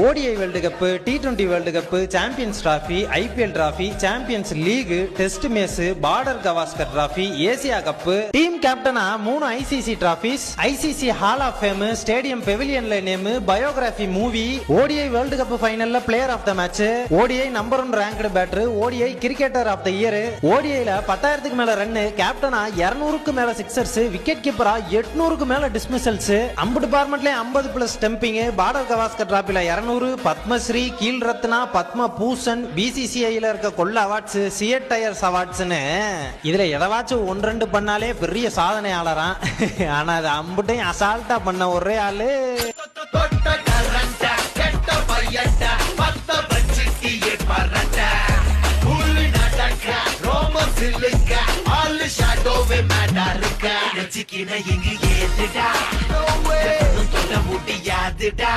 ODI world cup, T20 world cup, champions trophy, IPL trophy, champions league, test match, Border Gavaskar trophy, Asia cup, team கேப்டனா 3 ICC trophies, ICC hall of fame, stadium பெவிலியன்ல name, biography movie, ODI world cup ஃபைனல்ல player of the match, ODI number 1 ranked batter, ODI cricketer of the year, ODIல 10,000க்கு மேல run, கேப்டனா 200க்கு மேல sixers, wicket கீப்பரா 800க்கு மேல dismissals, அம்பு டிபார்ட்மெண்ட்ல 50+ ஸ்டம்பிங், பார்டர் கவாஸ்கர் டிராஃபில 200, பத்மஸ்ரீ, கீல் ரத்னா, பத்ம பூஷன், BCCIல இருக்க கொள்ள அவார்ட்ஸ், சியட் டயர்ஸ் அவார்ட்ஸ்னு இதுல எதவாச்சும் 1-2 பண்ணாலே பெரிய சாதனையாளராம். ஆனா அது அம்புட்டையும் அசால்ட்டா பண்ண ஒரே ஆளு முடியாதுடா.